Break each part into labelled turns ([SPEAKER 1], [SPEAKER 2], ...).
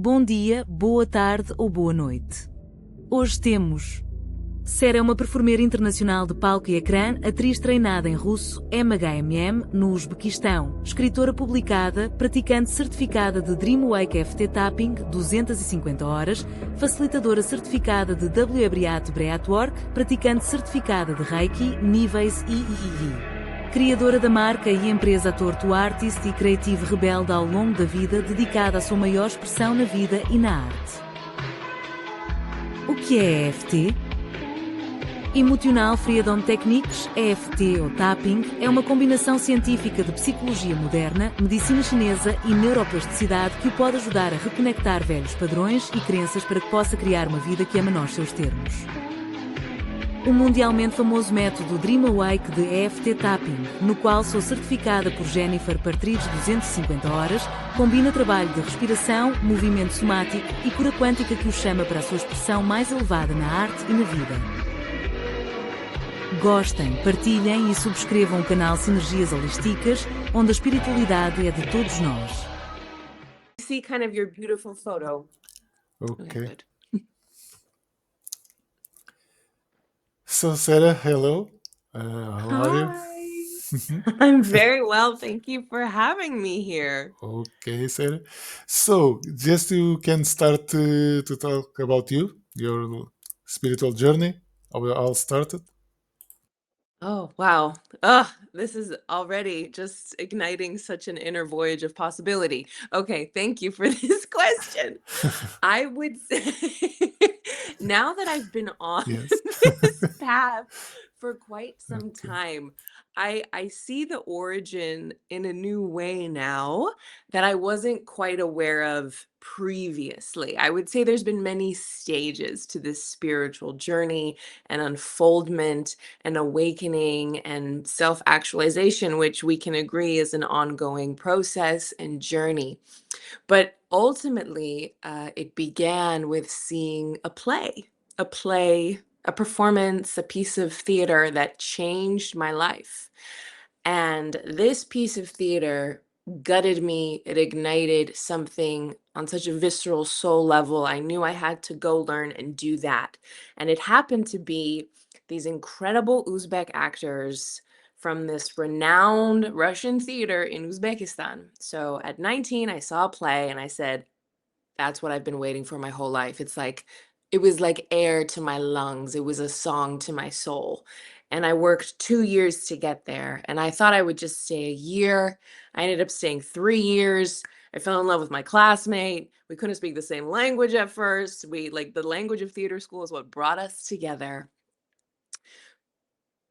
[SPEAKER 1] Bom dia, boa tarde ou boa noite. Hoje temos... Sera é uma performer internacional de palco e ecrã, atriz treinada em russo, mhmm, no Uzbequistão, escritora publicada, praticante certificada de Dream Awake EFT Tapping, 250 horas, facilitadora certificada de weBreathe Breathwork, praticante certificada de Reiki, níveis e criadora da marca e empresa Torto Artist e Creative Rebelde ao longo da vida, dedicada à sua maior expressão na vida e na arte. O que é EFT? Emotional Freedom Techniques, EFT ou Tapping, é uma combinação científica de psicologia moderna, medicina chinesa e neuroplasticidade que o pode ajudar a reconectar velhos padrões e crenças para que possa criar uma vida que ama nos seus termos. O mundialmente famoso método Dream Awake de EFT Tapping, no qual sou certificada por Jennifer Partridge-250 horas, combina trabalho de respiração, movimento somático e cura quântica que o chama para a sua expressão mais elevada na arte e na vida. Gostem, partilhem e subscrevam o canal Sinergias Holísticas, onde a espiritualidade é de todos nós.
[SPEAKER 2] See kind of your beautiful photo.
[SPEAKER 3] Okay. So, Sera, hello. How are you?
[SPEAKER 2] Hi. I'm very well. Thank you for having me here.
[SPEAKER 3] Okay, Sera. So, just you can start to talk about you, your spiritual journey, how it all started.
[SPEAKER 2] Oh, wow. This is already just igniting such an inner voyage of possibility. Okay, thank you for this question. I would say now that I've been on
[SPEAKER 3] Yes.
[SPEAKER 2] this path for quite some
[SPEAKER 3] Okay.
[SPEAKER 2] time, I see the origin in a new way now that I wasn't quite aware of previously. I would say there's been many stages to this spiritual journey and unfoldment and awakening and self-actualization, which we can agree is an ongoing process and journey. But ultimately, it began with seeing a play, a performance, a piece of theater that changed my life. And this piece of theater gutted me. It ignited something on such a visceral soul level. I knew I had to go learn and do that. And it happened to be these incredible Uzbek actors from this renowned Russian theater in Uzbekistan. So at 19, I saw a play and I said, that's what I've been waiting for my whole life. It was like air to my lungs. It was a song to my soul. And I worked 2 years to get there. And I thought I would just stay a year. I ended up staying 3 years. I fell in love with my classmate. We couldn't speak the same language at first. The language of theater school is what brought us together.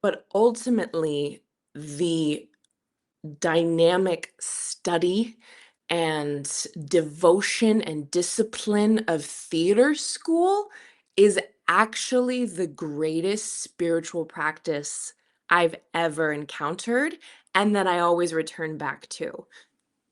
[SPEAKER 2] But ultimately, the dynamic study and devotion and discipline of theater school is actually the greatest spiritual practice I've ever encountered and that I always return back to.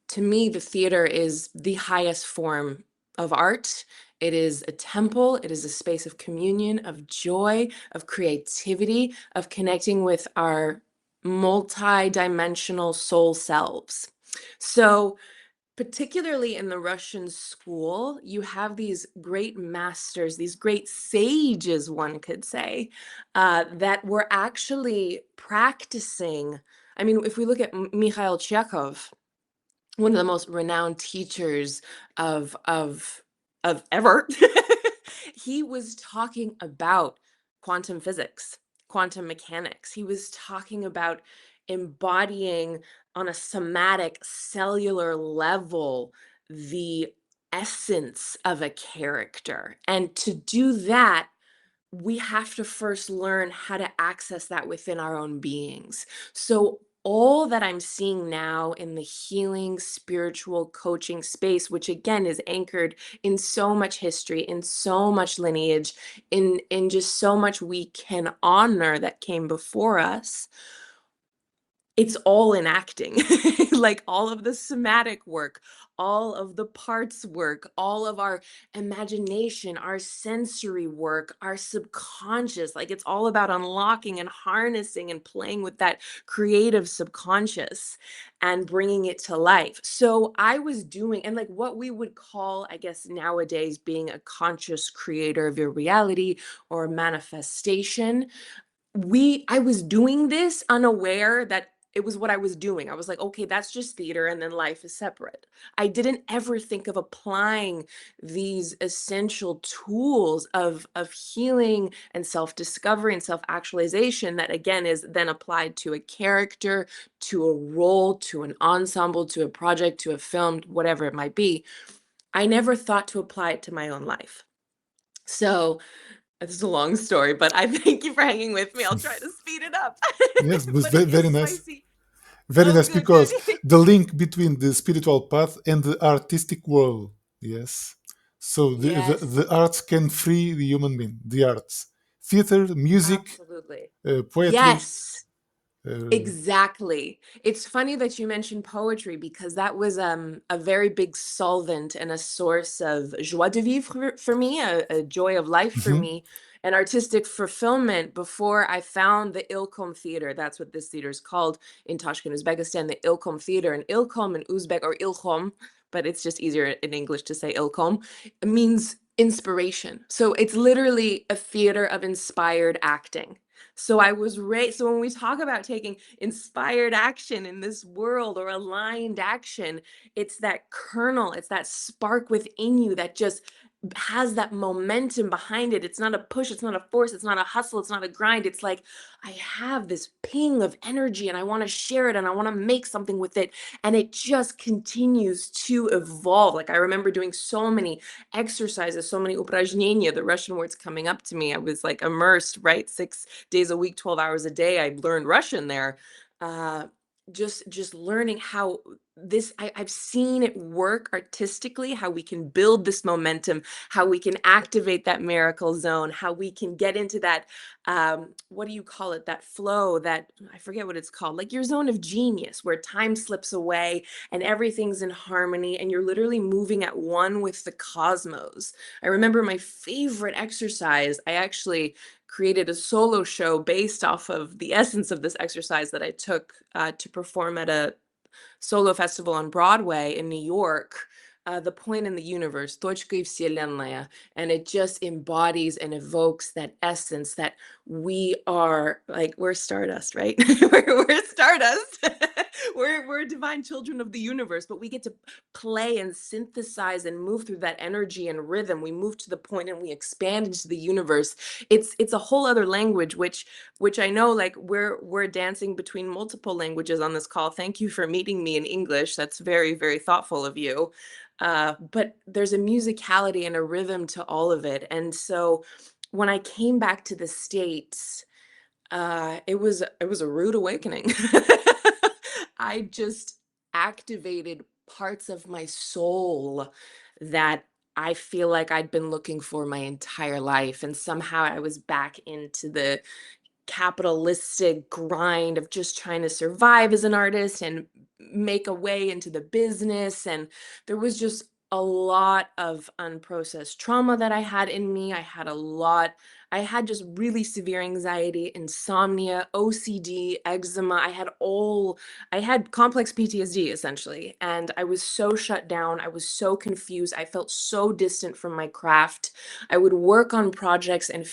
[SPEAKER 2] To me, the theater is the highest form of art. It is a temple. It is a space of communion, of joy, of creativity, of connecting with our multi-dimensional soul selves. So particularly in the Russian school, you have these great masters, these great sages, one could say, that were actually practicing. I mean, if we look at Mikhail Chekhov, one of the most renowned teachers of ever, he was talking about quantum physics, quantum mechanics. He was talking about embodying on a somatic cellular level the essence of a character. And to do that, we have to first learn how to access that within our own beings. So all that I'm seeing now in the healing spiritual coaching space, which again is anchored in so much history, in so much lineage, in just so much we can honor that came before us, it's all in acting. Like all of the somatic work, all of the parts work, all of our imagination, our sensory work, our subconscious. Like it's all about unlocking and harnessing and playing with that creative subconscious and bringing it to life. So I was doing, and like what we would call, I guess nowadays, being a conscious creator of your reality or manifestation. I was doing this unaware that it was what I was doing. I was like, okay, that's just theater and then life is separate. I didn't ever think of applying these essential tools of healing and self-discovery and self-actualization that again is then applied to a character, to a role, to an ensemble, to a project, to a film, whatever it might be. I never thought to apply it to my own life. So this is a long story, but I thank you for hanging with me. I'll try to speed it up.
[SPEAKER 3] Yes, but
[SPEAKER 2] But it
[SPEAKER 3] very
[SPEAKER 2] is
[SPEAKER 3] nice.
[SPEAKER 2] spicy.
[SPEAKER 3] Very
[SPEAKER 2] Oh,
[SPEAKER 3] nice,
[SPEAKER 2] good, good.
[SPEAKER 3] because the link between the spiritual path and the artistic world. Yes. So
[SPEAKER 2] Yes,
[SPEAKER 3] the arts can free the human being. The arts, theater, music,
[SPEAKER 2] absolutely.
[SPEAKER 3] poetry.
[SPEAKER 2] Yes.
[SPEAKER 3] Uh,
[SPEAKER 2] Exactly. It's funny that you mentioned poetry because that was a very big solvent and a source of joie de vivre for me, a joy of life for
[SPEAKER 3] mhm,
[SPEAKER 2] me, an artistic fulfillment before I found the Ilkom Theater. That's what this theater is called in Tashkent, Uzbekistan, the Ilkom Theater. And Ilkom in Uzbek, or Ilkhom, but it's just easier in English to say Ilkom, means inspiration. So it's literally a theater of inspired acting. So I was raised. So when we talk about taking inspired action in this world or aligned action, it's that kernel, it's that spark within you that just has that momentum behind it. It's not a push, it's not a force, it's not a hustle, it's not a grind. It's like I have this ping of energy and I want to share it and I want to make something with it. And it just continues to evolve. Like I remember doing so many exercises, so many упражнения, the Russian words coming up to me. I was like immersed, right? 6 days a week, 12 hours a day. I learned Russian there. Uh, just learning how I've seen it work artistically, how we can build this momentum, how we can activate that miracle zone, how we can get into that what do you call it, that flow, that I forget what it's called, like your zone of genius where time slips away and everything's in harmony and you're literally moving at one with the cosmos. I remember my favorite exercise, I actually created a solo show based off of the essence of this exercise that I took to perform at a solo festival on Broadway in New York. The Point in the Universe, Точка и Вселенная, and it just embodies and evokes that essence that we are, like, we're stardust, right? we're stardust. We're divine children of the universe, but we get to play and synthesize and move through that energy and rhythm. We move to the point and we expand into the universe. It's a whole other language, which I know, like, we're dancing between multiple languages on this call. Thank you for meeting me in English. That's very, very thoughtful of you. But there's a musicality and a rhythm to all of it. And so when I came back to the States, it was a rude awakening. I just activated parts of my soul that I feel like I'd been looking for my entire life. And somehow I was back into the capitalistic grind of just trying to survive as an artist and make a way into the business. And there was just a lot of unprocessed trauma that I had in me. I had just really severe anxiety, insomnia, OCD, eczema. I had complex PTSD essentially. And I was so shut down. I was so confused. I felt so distant from my craft. I would work on projects and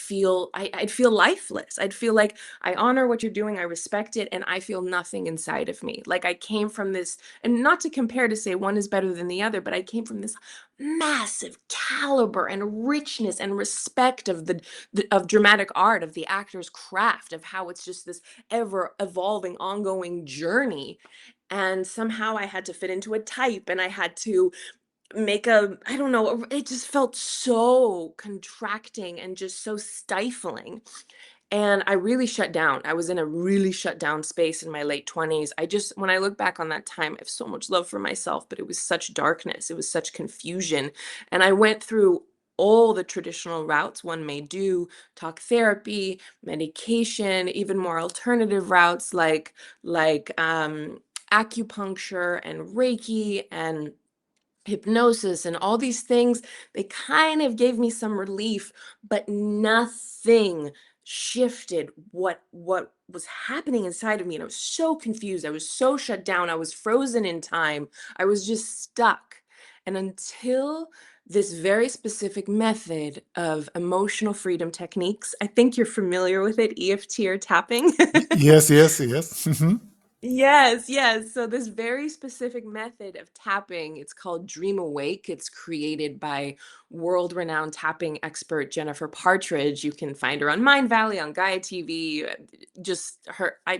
[SPEAKER 2] I'd feel lifeless. I'd feel like I honor what you're doing, I respect it, and I feel nothing inside of me. Like I came from this, and not to compare to say one is better than the other, but I came from this massive caliber and richness and respect of of dramatic art, of the actor's craft, of how it's just this ever evolving, ongoing journey. And somehow I had to fit into a type and I had to make I don't know, it just felt so contracting and just so stifling. And I really shut down. I was in a really shut down space in my late 20s. When I look back on that time, I have so much love for myself, but it was such darkness. It was such confusion. And I went through all the traditional routes one may do, talk therapy, medication, even more alternative routes like acupuncture and Reiki and hypnosis and all these things. They kind of gave me some relief, but nothing shifted what was happening inside of me. And I was so confused. I was so shut down. I was frozen in time. I was just stuck. And until this very specific method of emotional freedom techniques, I think you're familiar with it, EFT or tapping.
[SPEAKER 3] Yes, yes, yes.
[SPEAKER 2] Yes, yes. So this very specific method of tapping, it's called Dream Awake. It's created by world-renowned tapping expert Jennifer Partridge. You can find her on Mind Valley, on Gaia TV. Just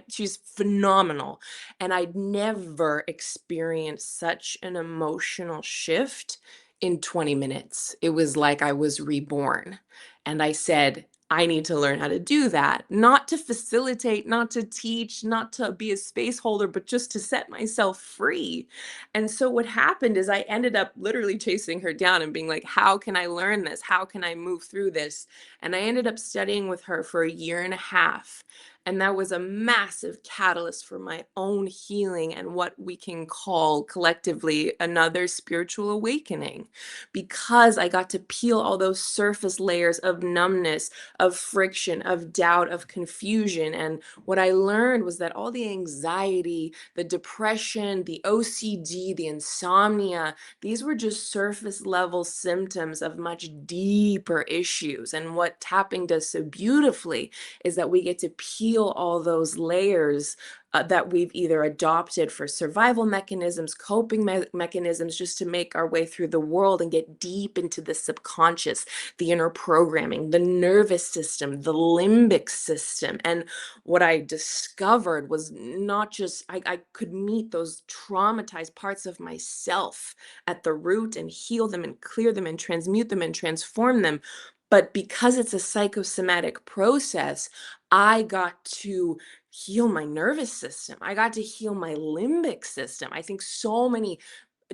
[SPEAKER 2] she's phenomenal. And I'd never experienced such an emotional shift in 20 minutes. It was like I was reborn. And I said, I need to learn how to do that, not to facilitate, not to teach, not to be a space holder, but just to set myself free. And so what happened is I ended up literally chasing her down and being like, how can I learn this? How can I move through this? And I ended up studying with her for 1.5 years. And that was a massive catalyst for my own healing and what we can call collectively another spiritual awakening, because I got to peel all those surface layers of numbness, of friction, of doubt, of confusion. And what I learned was that all the anxiety, the depression, the OCD, the insomnia, these were just surface level symptoms of much deeper issues. And what tapping does so beautifully is that we get to peel all those layers that we've either adopted for survival mechanisms, coping mechanisms, just to make our way through the world and get deep into the subconscious, the inner programming, the nervous system, the limbic system. And what I discovered was not just, I could meet those traumatized parts of myself at the root and heal them and clear them and transmute them and transform them. But because it's a psychosomatic process, I got to heal my nervous system. I got to heal my limbic system. I think so many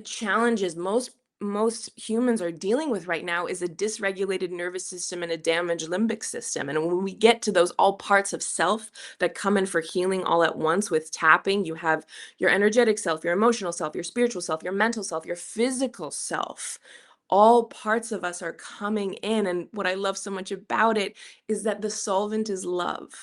[SPEAKER 2] challenges most humans are dealing with right now is a dysregulated nervous system and a damaged limbic system. And when we get to those all parts of self that come in for healing all at once with tapping, you have your energetic self, your emotional self, your spiritual self, your mental self, your physical self. All parts of us are coming in. And what I love so much about it is that the solvent is love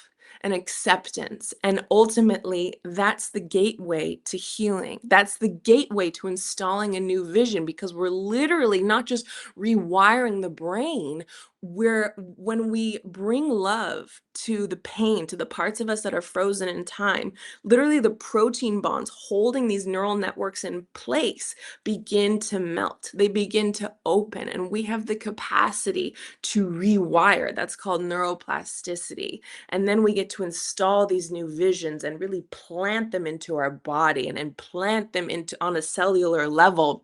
[SPEAKER 2] and acceptance. And ultimately, that's the gateway to healing. That's the gateway to installing a new vision, because we're literally not just rewiring the brain. When we bring love to the pain, to the parts of us that are frozen in time, literally the protein bonds holding these neural networks in place begin to melt. They begin to open, and we have the capacity to rewire. That's called neuroplasticity. And then we get to install these new visions and really plant them into our body and plant them into on a cellular level.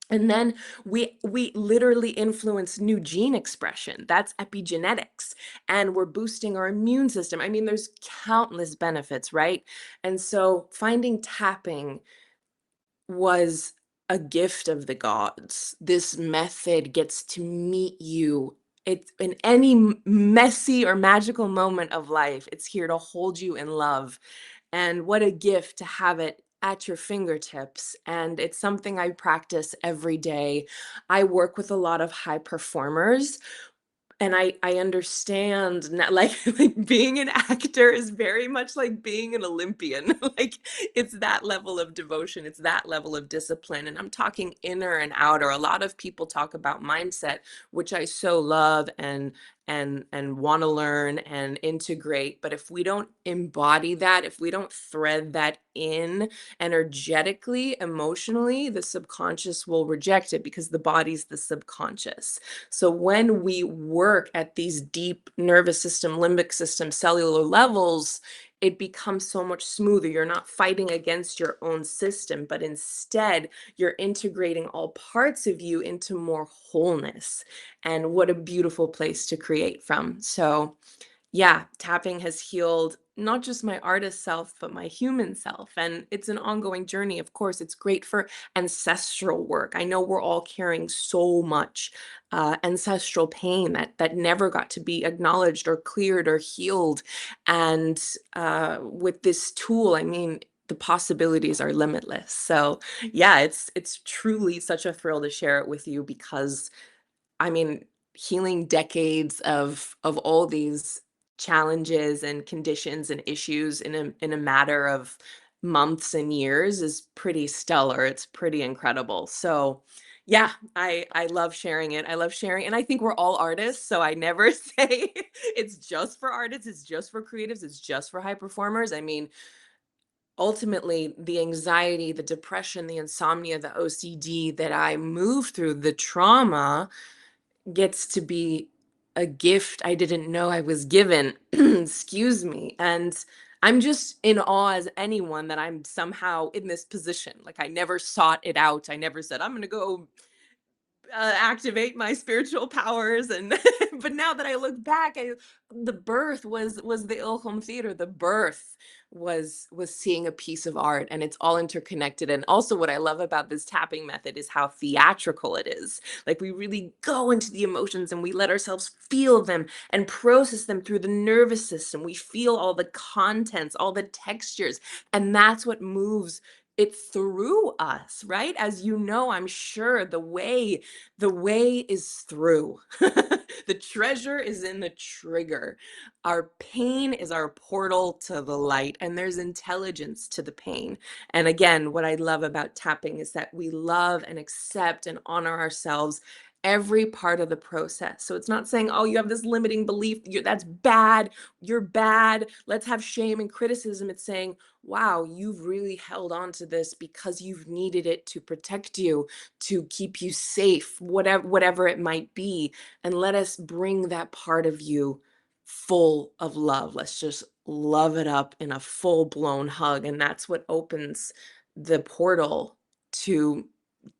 [SPEAKER 2] And then we literally influence new gene expression. That's epigenetics. And we're boosting our immune system. I mean, there's countless benefits, right? And so finding tapping was a gift of the gods. This method gets to meet you. It's in any messy or magical moment of life. It's here to hold you in love. And what a gift to have it at your fingertips. And it's something I practice every day. I work with a lot of high performers. And I understand like like being an actor is very much like being an Olympian. Like it's that level of devotion, it's that level of discipline. And I'm talking inner and outer. A lot of people talk about mindset, which I so love and want to learn and integrate. But if we don't embody that, if we don't thread that in energetically, emotionally, the subconscious will reject it, because the body's the subconscious. So when we work at these deep nervous system, limbic system, cellular levels, it becomes so much smoother. You're not fighting against your own system, but instead you're integrating all parts of you into more wholeness. And what a beautiful place to create from. So yeah, tapping has healed not just my artist self, but my human self. And it's an ongoing journey. Of course, it's great for ancestral work. I know we're all carrying so much ancestral pain that never got to be acknowledged or cleared or healed. And with this tool, I mean, the possibilities are limitless. So yeah, it's truly such a thrill to share it with you because I mean, healing decades of all these challenges and conditions and issues in a matter of months and years is pretty stellar. It's pretty incredible. So, yeah, I love sharing it. I love sharing, and I think we're all artists, so I never say it's just for artists, it's just for creatives, it's just for high performers. I mean, ultimately, the anxiety, the depression, the insomnia, the OCD that I moved through, the trauma gets to be a gift I didn't know I was given. Excuse me. And I'm just in awe as anyone that I'm somehow in this position. Like I never sought it out. I never said, I'm going to go activate my spiritual powers and but now that I look back, the birth was the Ilhom theater. The birth was seeing a piece of art, and it's all interconnected. And also what I love about this tapping method is how theatrical it is. Like we really go into the emotions and we let ourselves feel them and process them through the nervous system. We feel all the contents, all the textures, and that's what moves it through us, right? As you know, I'm sure the way is through. The treasure is in the trigger. Our pain is our portal to the light, and there's intelligence to the pain. And again, what I love about tapping is that we love and accept and honor ourselves every part of the process. So it's not saying, oh, you have this limiting belief, that's bad, you're bad, let's have shame and criticism. It's saying, wow, you've really held on to this because you've needed it to protect you, to keep you safe, whatever it might be. And let us bring that part of you full of love. Let's just love it up in a full-blown hug. And that's what opens the portal to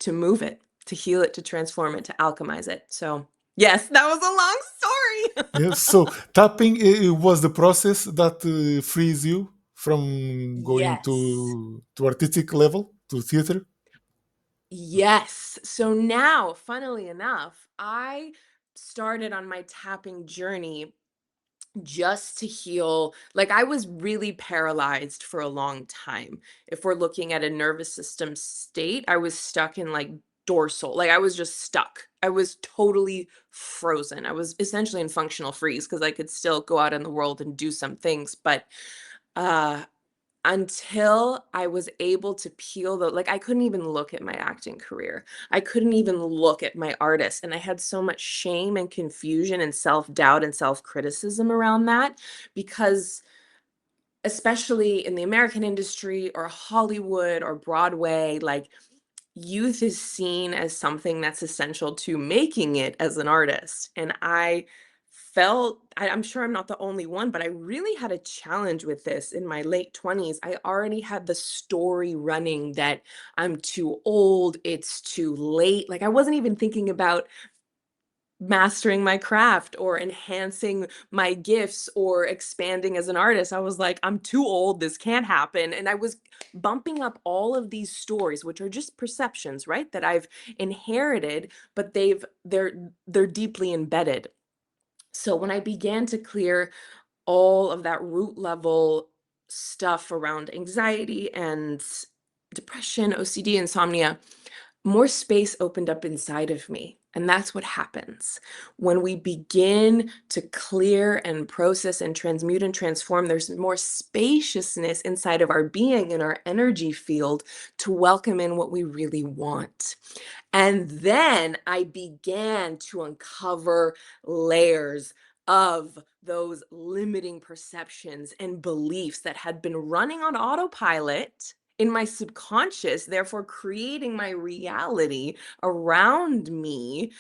[SPEAKER 2] move it, to heal it, to transform it, to alchemize it. So yes, that was a long story.
[SPEAKER 3] Yes. So tapping was the process that frees you from going
[SPEAKER 2] Yes.
[SPEAKER 3] to artistic level to theater.
[SPEAKER 2] Yes. So now, funnily enough, I started on my tapping journey just to heal. Like I was really paralyzed for a long time. If we're looking at a nervous system state, I was stuck in like dorsal, like I was just stuck. I was totally frozen. I was essentially in functional freeze because I could still go out in the world and do some things, but uh until I was able to peel the like I couldn't even look at my acting career. I couldn't even look at my artist. And I had so much shame and confusion and self-doubt and self-criticism around that because especially in the American industry or Hollywood or Broadway, like youth is seen as something that's essential to making it as an artist. And I felt, I'm sure I'm not the only one, but I really had a challenge with this in my late 20s. I already had the story running that I'm too old, it's too late. Like I wasn't even thinking about mastering my craft or enhancing my gifts or expanding as an artist. I was like, I'm too old, this can't happen. And I was bumping up all of these stories, which are just perceptions, right? That I've inherited, but they're deeply embedded. So when I began to clear all of that root level stuff around anxiety and depression, OCD, insomnia, more space opened up inside of me. And that's what happens when we begin to clear and process and transmute and transform. There's more spaciousness inside of our being and our energy field to welcome in what we really want. And then I began to uncover layers of those limiting perceptions and beliefs that had been running on autopilot in my subconscious, therefore creating my reality around me.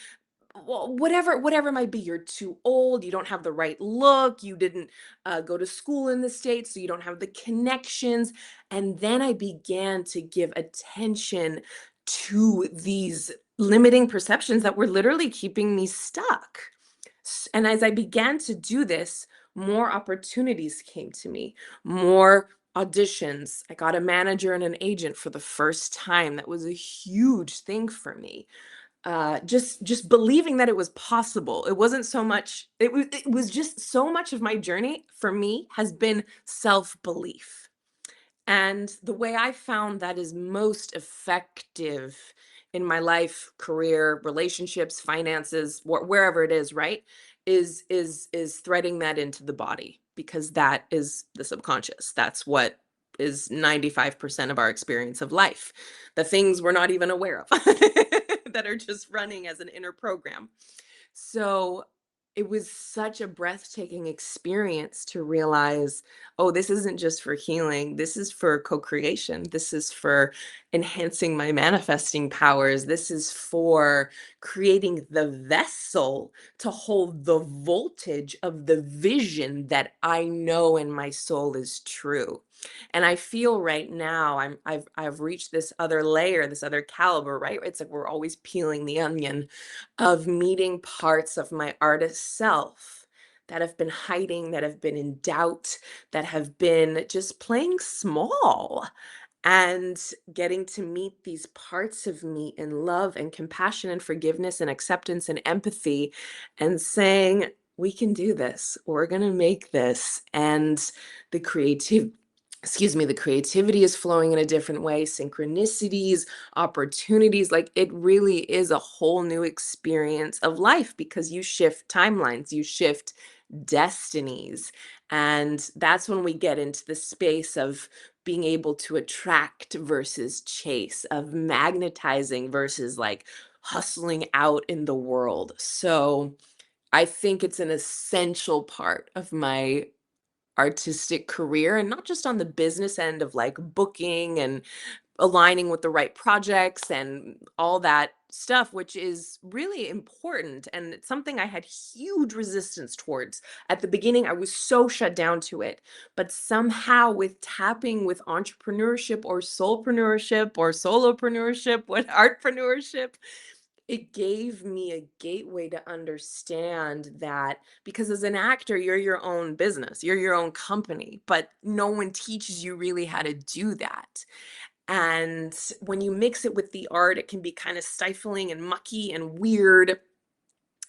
[SPEAKER 2] Well, whatever it might be, you're too old, you don't have the right look, you didn't go to school in the States, so you don't have the connections. And then I began to give attention to these limiting perceptions that were literally keeping me stuck. And as I began to do this, more opportunities came to me, more auditions. I got a manager and an agent for the first time. That was a huge thing for me. Just believing that it was possible. It wasn't so much, it was just so much of my journey for me has been self-belief. And the way I found that is most effective in my life, career, relationships, finances, wherever it is, right? Is threading that into the body, because that is the subconscious. That's what is 95% of our experience of life. The things we're not even aware of that are just running as an inner program. So it was such a breathtaking experience to realize, oh, this isn't just for healing. This is for co-creation. This is for enhancing my manifesting powers. This is for creating the vessel to hold the voltage of the vision that I know in my soul is true. And I feel right now I've reached this other layer, this other caliber, right? It's like we're always peeling the onion of meeting parts of my artist self that have been hiding, that have been in doubt, that have been just playing small, and getting to meet these parts of me in love and compassion and forgiveness and acceptance and empathy, and saying, we can do this. We're going to make this. And the creative the creativity is flowing in a different way, synchronicities, opportunities. Like, it really is a whole new experience of life, because you shift timelines, you shift destinies. And that's when we get into the space of being able to attract versus chase, of magnetizing versus like hustling out in the world. So I think it's an essential part of my artistic career, and not just on the business end of like booking and aligning with the right projects and all that stuff, which is really important. And it's something I had huge resistance towards. At the beginning, I was so shut down to it. But somehow, with tapping with entrepreneurship or soulpreneurship or solopreneurship, what artpreneurship, it gave me a gateway to understand that, because as an actor, you're your own business, you're your own company, but no one teaches you really how to do that. And when you mix it with the art, it can be kind of stifling and mucky and weird.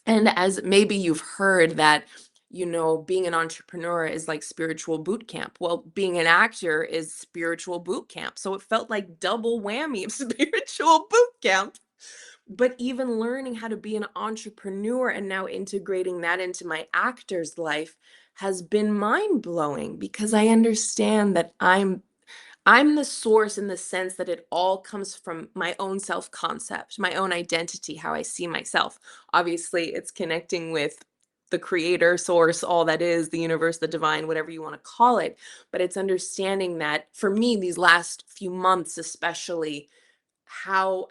[SPEAKER 2] And as maybe you've heard that, being an entrepreneur is like spiritual boot camp. Well, being an actor is spiritual boot camp. So it felt like double whammy of spiritual boot camp. But even learning how to be an entrepreneur and now integrating that into my actor's life has been mind blowing, because I understand that I'm the source, in the sense that it all comes from my own self-concept, my own identity, how I see myself. Obviously, it's connecting with the creator, source, all that is, the universe, the divine, whatever you want to call it. But it's understanding that for me, these last few months, especially, how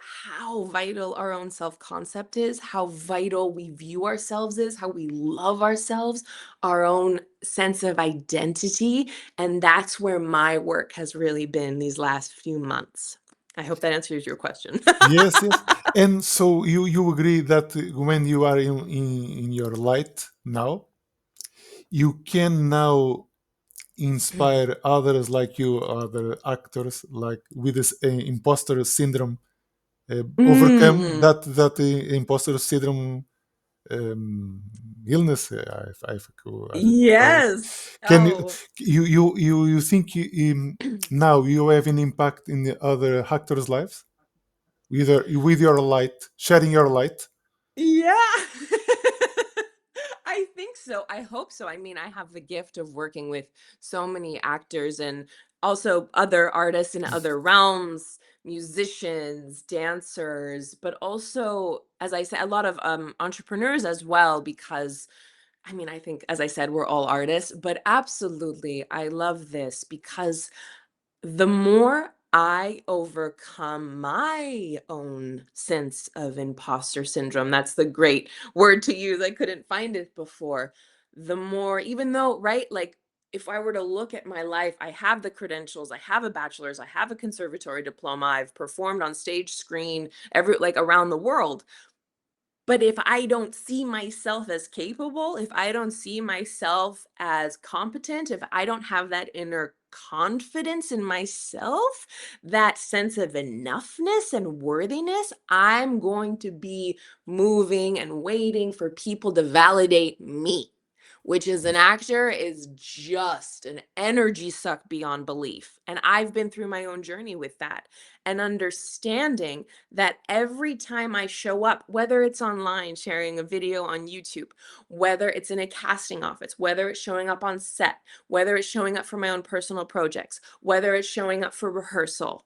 [SPEAKER 2] vital our own self-concept is, how vital we view ourselves is, how we love ourselves, our own sense of identity. And that's where my work has really been these last few months. I hope that answers your question.
[SPEAKER 3] Yes, yes. And so you agree that when you are in your light now, you can now inspire others like you, other actors, like with this imposter syndrome, overcome
[SPEAKER 2] Mm,
[SPEAKER 3] that imposter syndrome illness. I forgot how to call it.
[SPEAKER 2] yes.
[SPEAKER 3] Can
[SPEAKER 2] Oh.
[SPEAKER 3] you think now you have an impact in the other actors' lives with your light, sharing your light?
[SPEAKER 2] Yeah. I think so. I hope so. I mean, I have the gift of working with so many actors and also other artists in other realms, musicians, dancers, but also, as I said, a lot of entrepreneurs as well, because I mean, I think, as I said, we're all artists, but absolutely, I love this, because the more I overcome my own sense of imposter syndrome, that's the great word to use. I couldn't find it before. The more, even though, right, like, if I were to look at my life, I have the credentials, I have a bachelor's, I have a conservatory diploma, I've performed on stage, screen, every like around the world. But if I don't see myself as capable, if I don't see myself as competent, if I don't have that inner confidence in myself, that sense of enoughness and worthiness, I'm going to be moving and waiting for people to validate me, which as an actor is just an energy suck beyond belief. And I've been through my own journey with that and understanding that every time I show up, whether it's online sharing a video on YouTube, whether it's in a casting office, whether it's showing up on set, whether it's showing up for my own personal projects, whether it's showing up for rehearsal,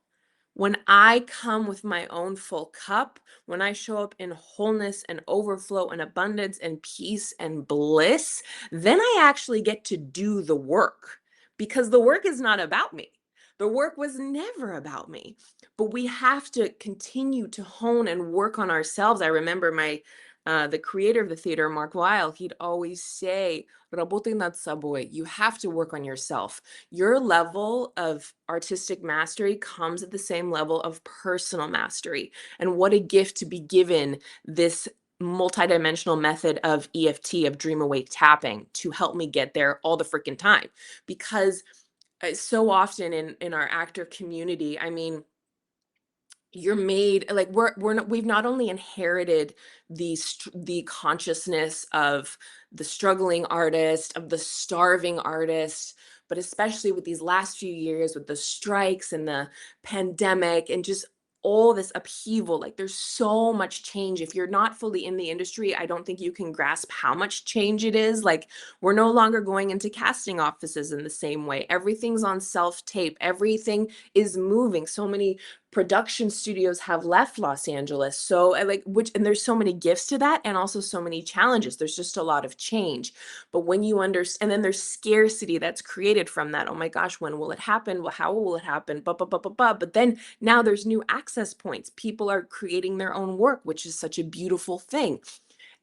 [SPEAKER 2] when I come with my own full cup, when I show up in wholeness and overflow and abundance and peace and bliss, then I actually get to do the work because the work is not about me. The work was never about me, but we have to continue to hone and work on ourselves. I remember the creator of the theater, Mark Weil, he'd always say, "Работай над собой." You have to work on yourself. Your level of artistic mastery comes at the same level of personal mastery. And what a gift to be given this multidimensional method of EFT, of Dream Awake tapping, to help me get there all the freaking time. Because so often in our actor community, I mean, you're made like we're not, we've not only inherited the consciousness of the struggling artist, of the starving artist, but especially with these last few years with the strikes and the pandemic and just all this upheaval, like there's so much change. If you're not fully in the industry, I don't think you can grasp how much change it is. Like we're no longer going into casting offices in the same way. Everything's on self tape, everything is moving. So many production studios have left Los Angeles. So and there's so many gifts to that and also so many challenges. There's just a lot of change. But when you understand, and then there's scarcity that's created from that. Oh my gosh, when will it happen? Well, how will it happen? But then now there's new access points. People are creating their own work, which is such a beautiful thing.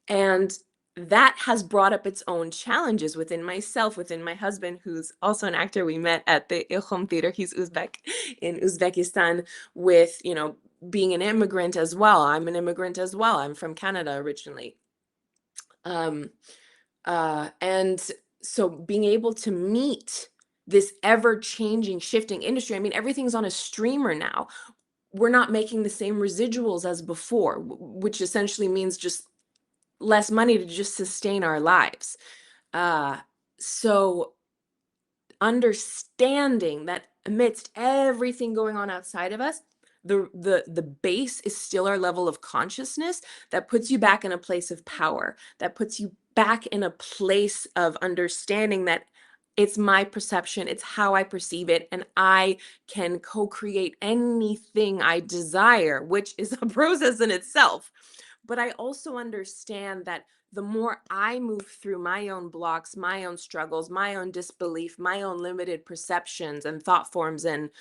[SPEAKER 2] And that has brought up its own challenges within myself, within my husband, who's also an actor. We met at the Ilhom Theater. He's Uzbek in Uzbekistan with, being an immigrant as well. I'm an immigrant as well. I'm from Canada originally. And so being able to meet this ever-changing, shifting industry, I mean, everything's on a streamer now. We're not making the same residuals as before, which essentially means just less money to just sustain our lives. So understanding that amidst everything going on outside of us, the base is still our level of consciousness that puts you back in a place of power, that puts you back in a place of understanding that it's my perception, it's how I perceive it, and I can co-create anything I desire, which is a process in itself. But I also understand that the more I move through my own blocks, my own struggles, my own disbelief, my own limited perceptions and thought forms and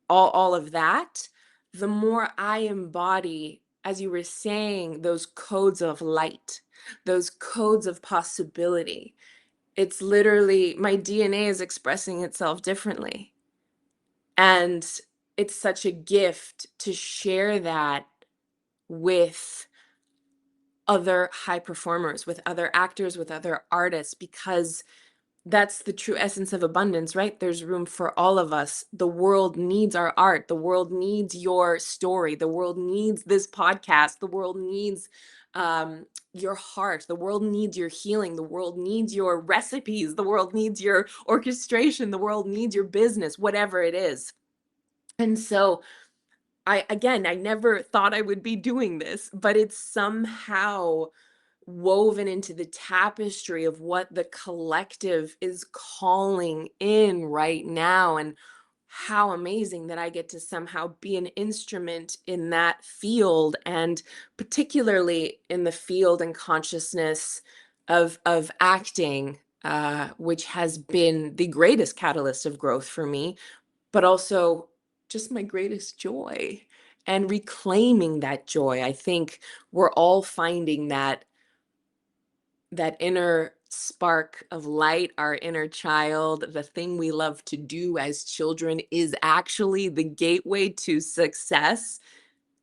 [SPEAKER 2] all of that, the more I embody, as you were saying, those codes of light, those codes of possibility. It's literally my DNA is expressing itself differently. And it's such a gift to share that with other high performers, with other actors, with other artists, because that's the true essence of abundance, right? There's room for all of us. The world needs our art. The world needs your story. The world needs this podcast. The world needs your heart. The world needs your healing. The world needs your recipes. The world needs your orchestration. The world needs your business, whatever it is. And so I never thought I would be doing this, but it's somehow woven into the tapestry of what the collective is calling in right now. And how amazing that I get to somehow be an instrument in that field, and particularly in the field and consciousness of acting, which has been the greatest catalyst of growth for me, but also just my greatest joy and reclaiming that joy. I think we're all finding that inner spark of light, our inner child, the thing we love to do as children is actually the gateway to success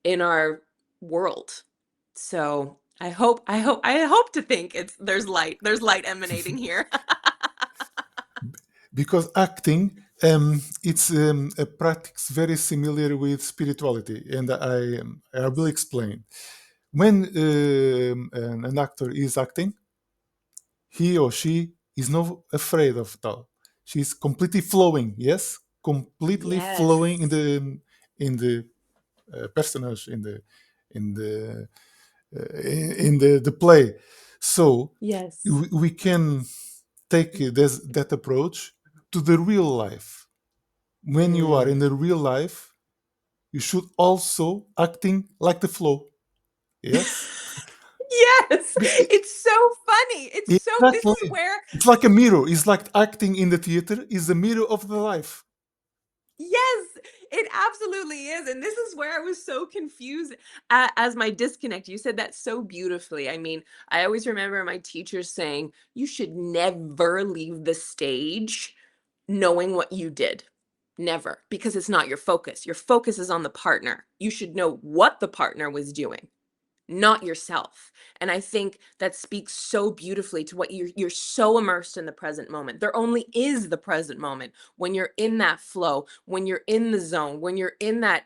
[SPEAKER 2] in our world. So I hope to think there's light emanating here.
[SPEAKER 3] Because acting, it's a practice very similar with spirituality, and I will explain. When an actor is acting, he or she is not afraid of it all. She's completely flowing. Yes, completely flowing
[SPEAKER 2] Yes.
[SPEAKER 3] in the personage, in the in the play. So
[SPEAKER 2] Yes.
[SPEAKER 3] we can take that approach to the real life. When you are in
[SPEAKER 2] Mm.
[SPEAKER 3] the real life, you should also acting like the flow. Yes.
[SPEAKER 2] Yes.
[SPEAKER 3] Be-
[SPEAKER 2] It's so funny. This is
[SPEAKER 3] Exactly.
[SPEAKER 2] where
[SPEAKER 3] It's like a mirror. It's like acting in the theater is a mirror of the life.
[SPEAKER 2] yes, it absolutely is. And this is where I was so confused as my disconnect. You said that so beautifully. I mean, I always remember my teachers saying, you should never leave the stage knowing what you did. Never, because it's not your focus. Your focus is on the partner. You should know what the partner was doing, not yourself. And I think that speaks so beautifully to what you're so immersed in the present moment. There only is the present moment when you're in that flow, when you're in the zone, when you're in that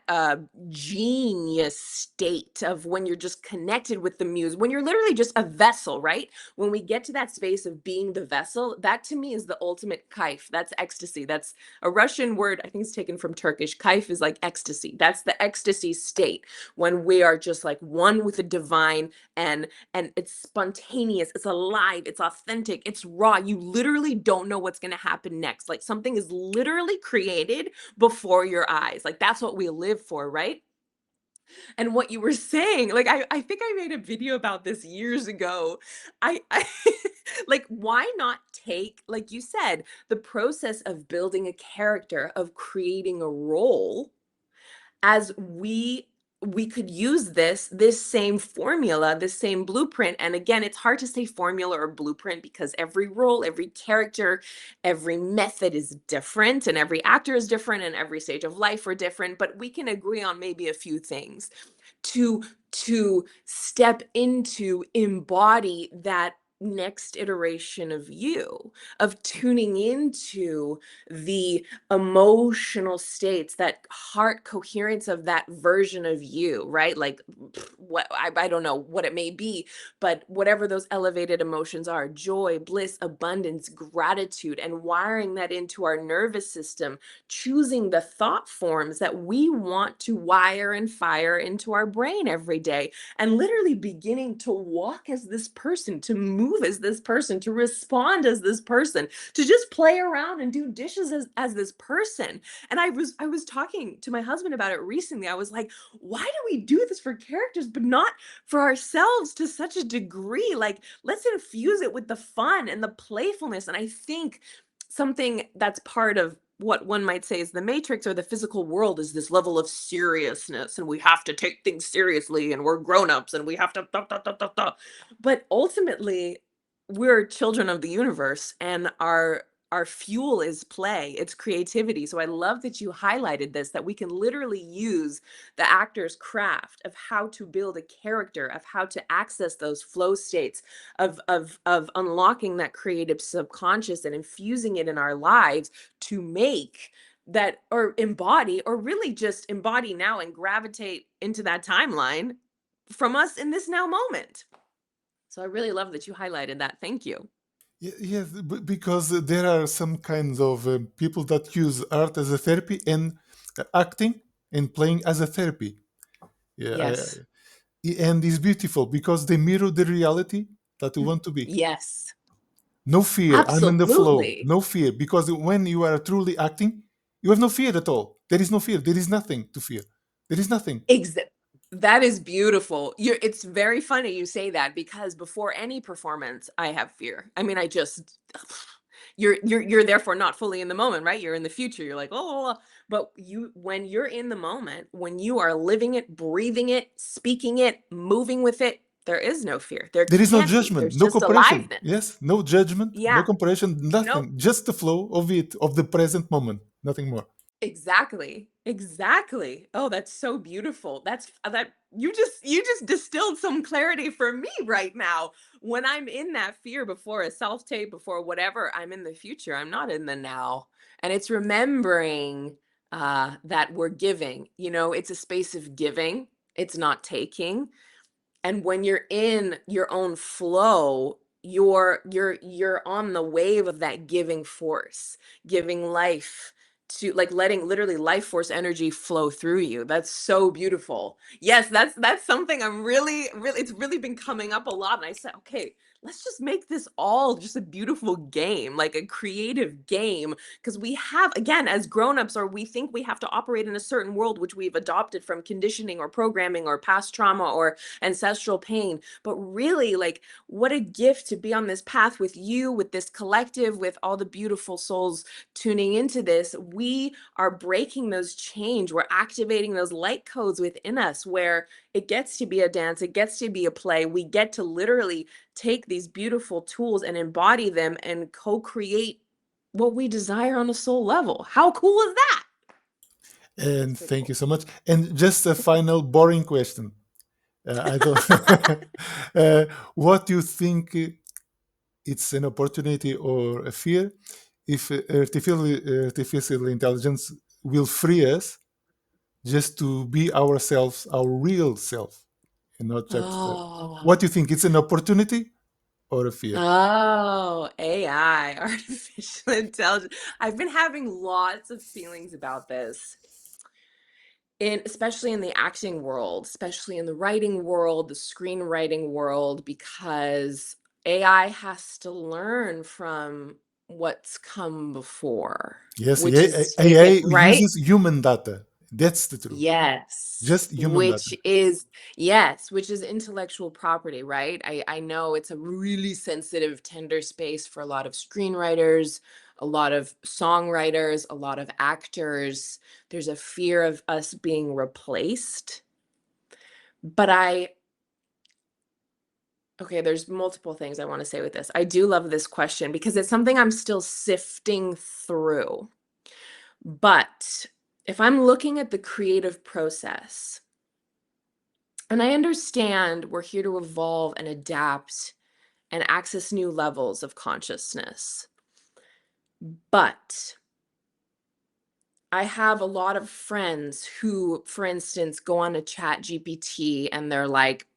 [SPEAKER 2] genius state of when you're just connected with the muse, when you're literally just a vessel, right? When we get to that space of being the vessel, that to me is the ultimate kaif. That's ecstasy. That's a Russian word. I think it's taken from Turkish. Kaif is like ecstasy. That's the ecstasy state when we are just like one with the divine, and it's spontaneous, it's alive, it's authentic, it's raw. You literally don't know what's going to happen next. Like something is literally created before your eyes. Like that's what we live for, right? And what you were saying, like I think I made a video about this years ago. I like why not take, like you said, the process of building a character, of creating a role, as we could use this same formula, this same blueprint. And again, it's hard to say formula or blueprint because every role, every character, every method is different, and every actor is different, and every stage of life are different, but we can agree on maybe a few things to step into, embody that next iteration of you, of tuning into the emotional states, that heart coherence of that version of you, right? Like what I don't know what it may be, but whatever those elevated emotions are, joy, bliss, abundance, gratitude, and wiring that into our nervous system, choosing the thought forms that we want to wire and fire into our brain every day, and literally beginning to walk as this person, to move as this person, to respond as this person, to just play around and do dishes as this person. And I was talking to my husband about it recently. I was like, why do we do this for characters but not for ourselves to such a degree? Like, let's infuse it with the fun and the playfulness. And I think something that's part of what one might say is the matrix or the physical world is this level of seriousness, and we have to take things seriously, and we're grown-ups, and we have to da, da, da, da, da. But ultimately we're children of the universe, and our fuel is play, it's creativity. So I love that you highlighted this, that we can literally use the actor's craft of how to build a character, of how to access those flow states, of unlocking that creative subconscious and infusing it in our lives to make that, or embody, or really just embody now and gravitate into that timeline from us in this now moment. So I really love that you highlighted that. Thank you.
[SPEAKER 3] Yes, because there are some kinds of people that use art as a therapy and acting and playing as a therapy. Yeah,
[SPEAKER 2] Yes.
[SPEAKER 3] and it's beautiful because they mirror the reality that you want to be.
[SPEAKER 2] Yes.
[SPEAKER 3] No fear. I'm in the flow.
[SPEAKER 2] Absolutely.
[SPEAKER 3] No fear. Because when you are truly acting, you have no fear at all. There is no fear. There is nothing to fear. There is nothing.
[SPEAKER 2] That is beautiful. It's very funny you say that, because before any performance, I have fear. I mean, I just you're therefore not fully in the moment, right? You're in the future. You're like, oh, but when you're in the moment, when you are living it, breathing it, speaking it, moving with it, there is no fear. There
[SPEAKER 3] There is no
[SPEAKER 2] can't be.
[SPEAKER 3] judgment,
[SPEAKER 2] There's
[SPEAKER 3] no
[SPEAKER 2] just
[SPEAKER 3] comparison.
[SPEAKER 2] aliveness.
[SPEAKER 3] Yes, no judgment, no
[SPEAKER 2] Yeah.
[SPEAKER 3] comparison,
[SPEAKER 2] Nope.
[SPEAKER 3] nothing. Just the flow of it, of the present moment, nothing more.
[SPEAKER 2] Exactly. Exactly. Oh, that's so beautiful. That you just distilled some clarity for me right now. When I'm in that fear before a self-tape, before whatever, I'm in the future. I'm not in the now. And it's remembering that we're giving. It's a space of giving. It's not taking. And when you're in your own flow, you're on the wave of that giving force, giving life to, like, letting literally life force energy flow through you. That's so beautiful. Yes, that's something I'm really it's really been coming up a lot. And I said, okay, let's just make this all just a beautiful game, like a creative game. Because we have, again, as grown-ups, or we think we have to operate in a certain world which we've adopted from conditioning or programming or past trauma or ancestral pain. But really, like, what a gift to be on this path with you, with this collective, with all the beautiful souls tuning into this. We are breaking those chains. We're activating those light codes within us where it gets to be a dance, it gets to be a play. We get to literally take these beautiful tools and embody them and co-create what we desire on a soul level. How cool is that?
[SPEAKER 3] And
[SPEAKER 2] Pretty
[SPEAKER 3] thank
[SPEAKER 2] cool.
[SPEAKER 3] you so much. And just a final boring question. I don't. What do you think it's an opportunity or a fear if artificial intelligence will free us just to be ourselves, our real self, and not just. What
[SPEAKER 2] Oh.
[SPEAKER 3] do you think? It's an opportunity or a fear?
[SPEAKER 2] Oh, AI, artificial intelligence. I've been having lots of feelings about this, especially in the acting world, especially in the writing world, the screenwriting world, because AI has to learn from what's come before,
[SPEAKER 3] Yes,
[SPEAKER 2] which is taken,
[SPEAKER 3] AI
[SPEAKER 2] right?
[SPEAKER 3] uses human data. That's the truth.
[SPEAKER 2] Yes,
[SPEAKER 3] Just human data.
[SPEAKER 2] which is intellectual property, right? I know it's a really sensitive, tender space for a lot of screenwriters, a lot of songwriters, a lot of actors. There's a fear of us being replaced. But okay, there's multiple things I want to say with this. I do love this question because it's something I'm still sifting through. But if I'm looking at the creative process, and I understand we're here to evolve and adapt and access new levels of consciousness. But I have a lot of friends who, for instance, go on a chat GPT and they're like,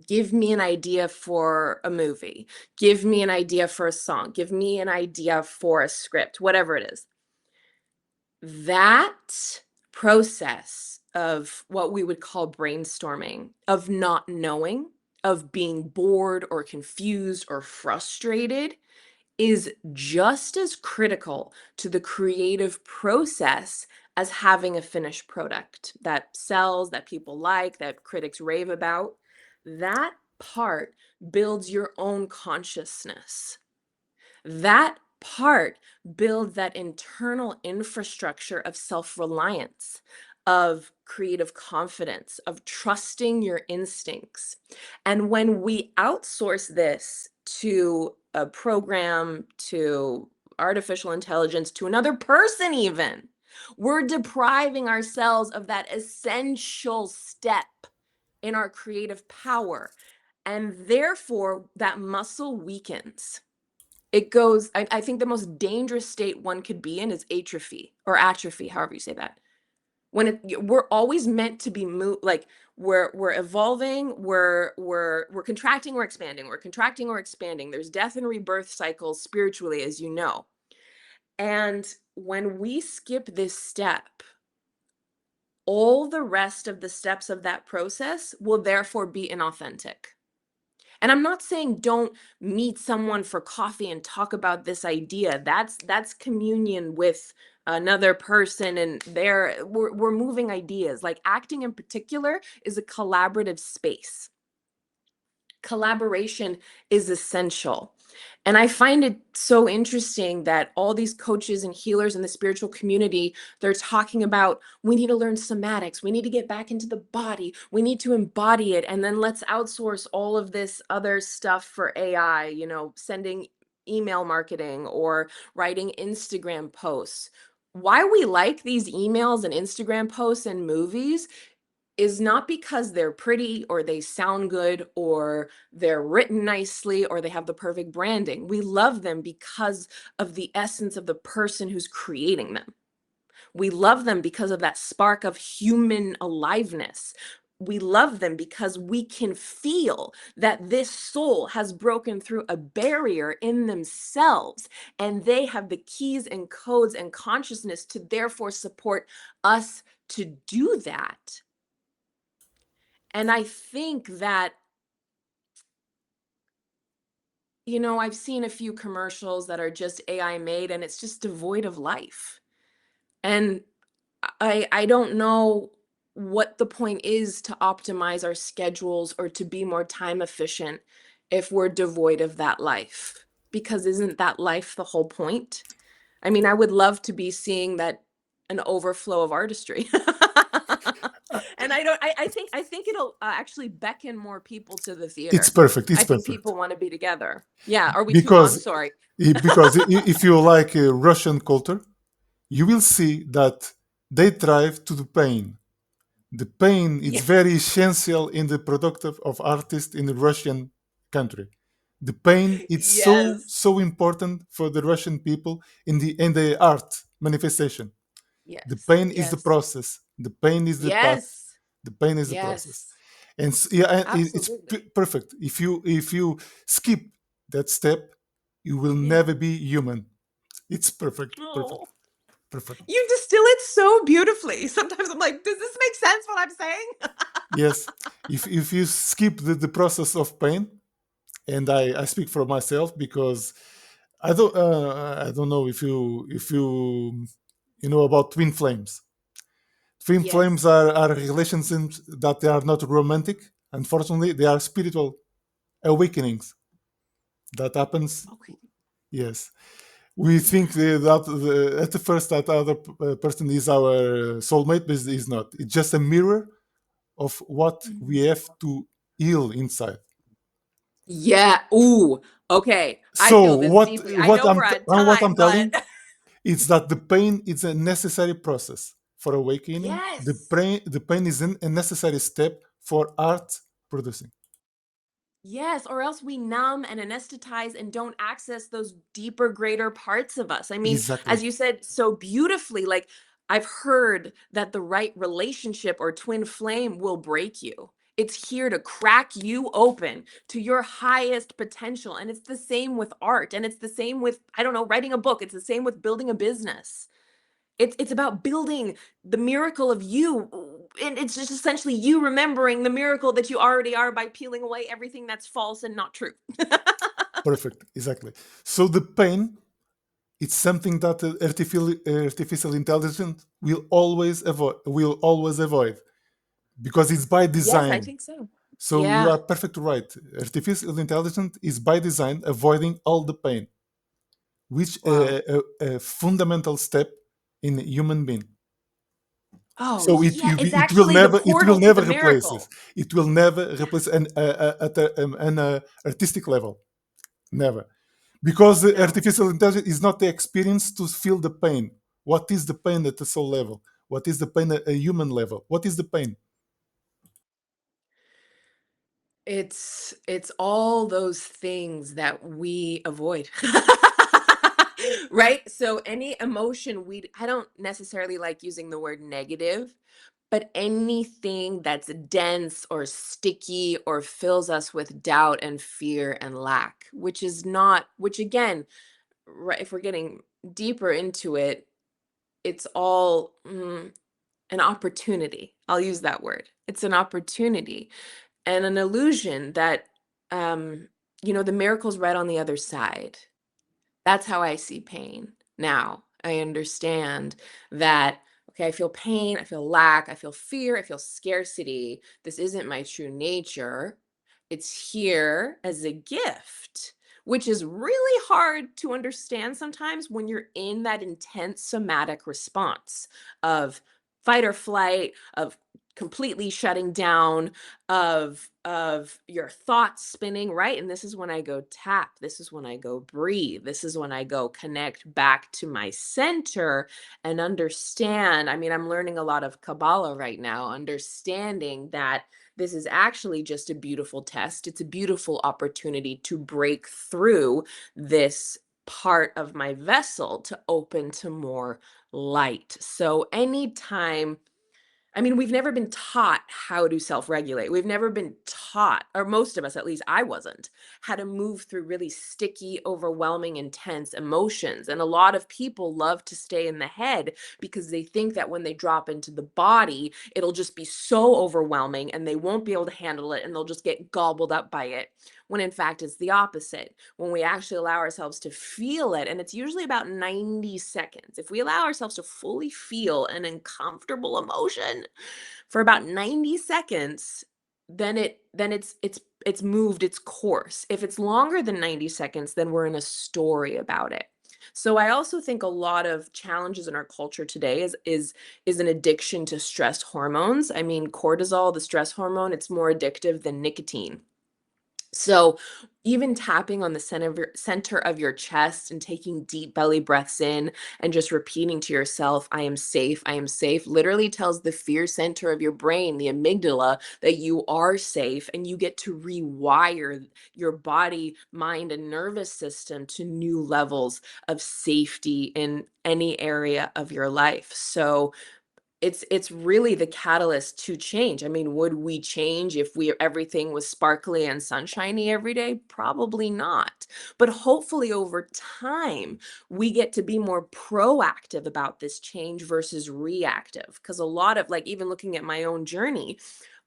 [SPEAKER 2] give me an idea for a movie, give me an idea for a song, give me an idea for a script, whatever it is. That process of what we would call brainstorming, of not knowing, of being bored or confused or frustrated, is just as critical to the creative process as having a finished product that sells, that people like, that critics rave about. That part builds your own consciousness. That part builds that internal infrastructure of self-reliance, of creative confidence, of trusting your instincts. And when we outsource this to a program, to artificial intelligence, to another person even, we're depriving ourselves of that essential step in our creative power. And therefore, that muscle weakens. It goes, I think the most dangerous state one could be in is atrophy, or atrophy, however you say that. When we're always meant to be like we're evolving, we're contracting, we're expanding, we're contracting, we're expanding. There's death and rebirth cycles spiritually, as you know. And when we skip this step, all the rest of the steps of that process will therefore be inauthentic. And I'm not saying don't meet someone for coffee and talk about this idea. That's communion with another person, and we're moving ideas. Like, acting in particular is a collaborative space. Collaboration is essential. And I find it so interesting that all these coaches and healers in the spiritual community, they're talking about, we need to learn somatics, we need to get back into the body, we need to embody it, and then let's outsource all of this other stuff for AI, sending email marketing or writing Instagram posts. why we like these emails and Instagram posts and movies is not because they're pretty or they sound good or they're written nicely or they have the perfect branding. We love them because of the essence of the person who's creating them. We love them because of that spark of human aliveness. We love them because we can feel that this soul has broken through a barrier in themselves, and they have the keys and codes and consciousness to therefore support us to do that. And I think that, I've seen a few commercials that are just AI made and it's just devoid of life. And I don't know what the point is to optimize our schedules or to be more time efficient if we're devoid of that life. Because isn't that life the whole point? I mean, I would love to be seeing that an overflow of artistry.
[SPEAKER 3] Uh,
[SPEAKER 2] And I think it'll actually becken more people to the
[SPEAKER 3] It's
[SPEAKER 2] theater.
[SPEAKER 3] perfect. It's
[SPEAKER 2] I think
[SPEAKER 3] perfect
[SPEAKER 2] people want to be together. Yeah. Are we too long?
[SPEAKER 3] because
[SPEAKER 2] Sorry.
[SPEAKER 3] if you like Russian culture, you will see that they thrive to the pain. The pain is
[SPEAKER 2] Yeah.
[SPEAKER 3] very essential in the product of artists in the Russian country. The pain is
[SPEAKER 2] Yes.
[SPEAKER 3] so important for the Russian people in the art manifestation. The
[SPEAKER 2] Yes.
[SPEAKER 3] pain is the
[SPEAKER 2] Yes.
[SPEAKER 3] process. The pain is the path.
[SPEAKER 2] Yes.
[SPEAKER 3] The pain is the process.
[SPEAKER 2] Yes.
[SPEAKER 3] And yeah, and it's
[SPEAKER 2] Absolutely.
[SPEAKER 3] perfect. If you skip that step, you will
[SPEAKER 2] Yeah.
[SPEAKER 3] never be human. It's perfect, perfect,
[SPEAKER 2] Oh,
[SPEAKER 3] perfect.
[SPEAKER 2] you distill it so beautifully. Sometimes I'm like, does this make sense what I'm saying?
[SPEAKER 3] Yes, if you skip the process of pain, and I speak for myself because I don't know if you know about twin flames. Twin flames
[SPEAKER 2] Yes.
[SPEAKER 3] are relationships that they are not romantic. Unfortunately, they are spiritual awakenings that happens.
[SPEAKER 2] Okay.
[SPEAKER 3] Yes, we think that at the first that other person is our soulmate, but it's not. It's just a mirror of what we
[SPEAKER 2] Mhm.
[SPEAKER 3] have to heal inside.
[SPEAKER 2] Yeah. Ooh. Okay. I
[SPEAKER 3] So
[SPEAKER 2] feel this deeply. I know we're at
[SPEAKER 3] what I'm
[SPEAKER 2] time, but
[SPEAKER 3] telling is that the pain is a necessary process for awakening.
[SPEAKER 2] yes.
[SPEAKER 3] The pain is a necessary step for art producing.
[SPEAKER 2] Yes, or else we numb and anesthetize and don't access those deeper, greater parts of us. I mean,
[SPEAKER 3] Exactly.
[SPEAKER 2] as you said so beautifully, like I've heard that the right relationship or twin flame will break you. It's here to crack you open to your highest potential. And it's the same with art. And it's the same with, I don't know, writing a book. It's the same with building a business. It's about building the miracle of you, and it's just essentially you remembering the miracle that you already are by peeling away everything that's false and not true.
[SPEAKER 3] Perfect. Exactly. So the pain, it's something that artificial intelligence will always avoid because it's by
[SPEAKER 2] Yes, I
[SPEAKER 3] design.
[SPEAKER 2] think so.
[SPEAKER 3] So you
[SPEAKER 2] Yeah.
[SPEAKER 3] are perfectly right. Artificial intelligence is by design avoiding all the pain, which
[SPEAKER 2] Wow.
[SPEAKER 3] a fundamental step in human being.
[SPEAKER 2] Oh,
[SPEAKER 3] So
[SPEAKER 2] yeah, it's
[SPEAKER 3] will
[SPEAKER 2] actually the
[SPEAKER 3] never
[SPEAKER 2] portal to the
[SPEAKER 3] replace this.
[SPEAKER 2] miracle.
[SPEAKER 3] It will never replace an artistic level. Never, because the
[SPEAKER 2] No.
[SPEAKER 3] artificial intelligence is not the experience to feel the pain. What is the pain at the soul level? What is the pain at a human level? What is the pain?
[SPEAKER 2] It's all those things that we avoid. Right? So any emotion I don't necessarily like using the word negative, but anything that's dense or sticky or fills us with doubt and fear and lack, which again, right, if we're getting deeper into it, it's all an opportunity. I'll use that word. It's an opportunity and an illusion that um the miracle's right on the other side. That's how I see pain now. I understand that, okay, I feel pain, I feel lack, I feel fear, I feel scarcity. This isn't my true nature. It's here as a gift, which is really hard to understand sometimes when you're in that intense somatic response of fight or flight, of completely shutting down of your thoughts spinning, right? And this is when I go tap. This is when I go breathe. This is when I go connect back to my center and understand. I mean, I'm learning a lot of Kabbalah right now, understanding that this is actually just a beautiful test. It's a beautiful opportunity to break through this part of my vessel to open to more light. So anytime, I mean, we've never been taught how to self-regulate. We've never been taught, or most of us, at least I wasn't, how to move through really sticky, overwhelming, intense emotions. And a lot of people love to stay in the head because they think that when they drop into the body, it'll just be so overwhelming and they won't be able to handle it and they'll just get gobbled up by it. When in fact, it's the opposite. When we actually allow ourselves to feel it, and it's usually about 90 seconds. If we allow ourselves to fully feel an uncomfortable emotion for about 90 seconds, then it's moved its course. If it's longer than 90 seconds, then we're in a story about it. So I also think a lot of challenges in our culture today is an addiction to stress hormones. I mean, cortisol, the stress hormone, it's more addictive than nicotine. So even tapping on the center of your chest and taking deep belly breaths in and just repeating to yourself, I am safe, literally tells the fear center of your brain, the amygdala, that you are safe, and you get to rewire your body, mind, and nervous system to new levels of safety in any area of your life. So it's really the catalyst to change. I mean, would we change if everything was sparkly and sunshiny every day? Probably not. But hopefully over time, we get to be more proactive about this change versus reactive. Because a lot of, like, even looking at my own journey,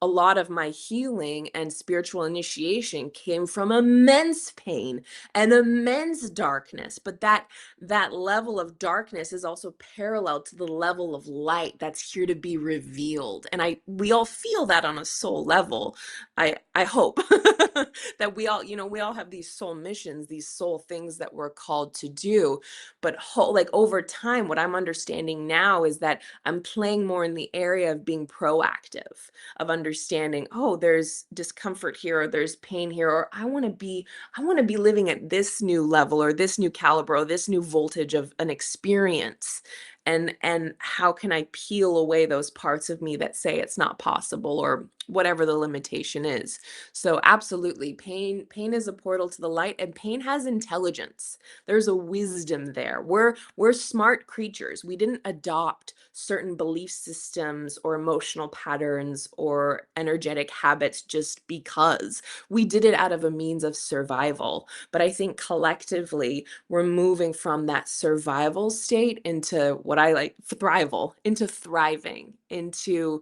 [SPEAKER 2] a lot of my healing and spiritual initiation came from immense pain and immense darkness. But that level of darkness is also parallel to the level of light that's here to be revealed. And we all feel that on a soul level. I hope that we all have these soul missions, these soul things that we're called to do. But like over time, what I'm understanding now is that I'm playing more in the area of being proactive, of understanding, oh, there's discomfort here, or there's pain here, or I want to be living at this new level, or this new caliber, or this new voltage of an experience. And how can I peel away those parts of me that say it's not possible, or whatever the limitation is. So absolutely, pain is a portal to the light, and pain has intelligence. There's a wisdom there. We're smart creatures. We didn't adopt certain belief systems or emotional patterns or energetic habits just because. We did it out of a means of survival. But I think collectively, we're moving from that survival state into what I like, thrival, into thriving, into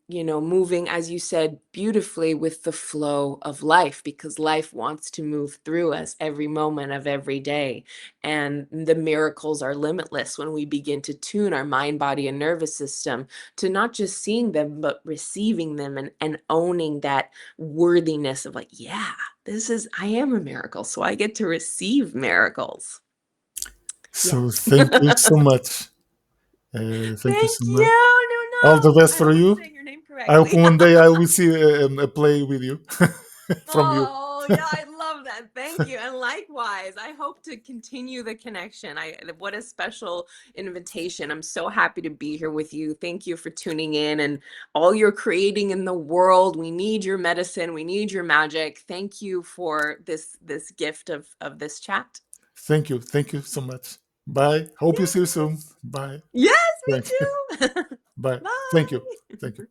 [SPEAKER 2] moving, as you said beautifully, with the flow of life, because life wants to move through us every moment of every day. And the miracles are limitless when we begin to tune our mind, body, and nervous system to not just seeing them, but receiving them, and owning that worthiness of, like, yeah, I am a miracle, so I get to receive miracles.
[SPEAKER 3] So
[SPEAKER 2] Yes.
[SPEAKER 3] thank you so much. Thank you
[SPEAKER 2] Thank
[SPEAKER 3] so much.
[SPEAKER 2] you. No,
[SPEAKER 3] All the best
[SPEAKER 2] I
[SPEAKER 3] for
[SPEAKER 2] hope I'm
[SPEAKER 3] you.
[SPEAKER 2] saying your name
[SPEAKER 3] I hope
[SPEAKER 2] correctly.
[SPEAKER 3] one day I will see a play with you from you.
[SPEAKER 2] Oh, yeah, I love that. Thank you. And likewise, I hope to continue the connection. What a special invitation. I'm so happy to be here with you. Thank you for tuning in and all you're creating in the world. We need your medicine. We need your magic. Thank you for this gift of this chat.
[SPEAKER 3] Thank you. Thank you so much. Bye. Hope you see you soon. Bye.
[SPEAKER 2] Yes, me
[SPEAKER 3] Thank you.
[SPEAKER 2] too.
[SPEAKER 3] Bye. Thank you.
[SPEAKER 2] Bye.
[SPEAKER 3] Thank you.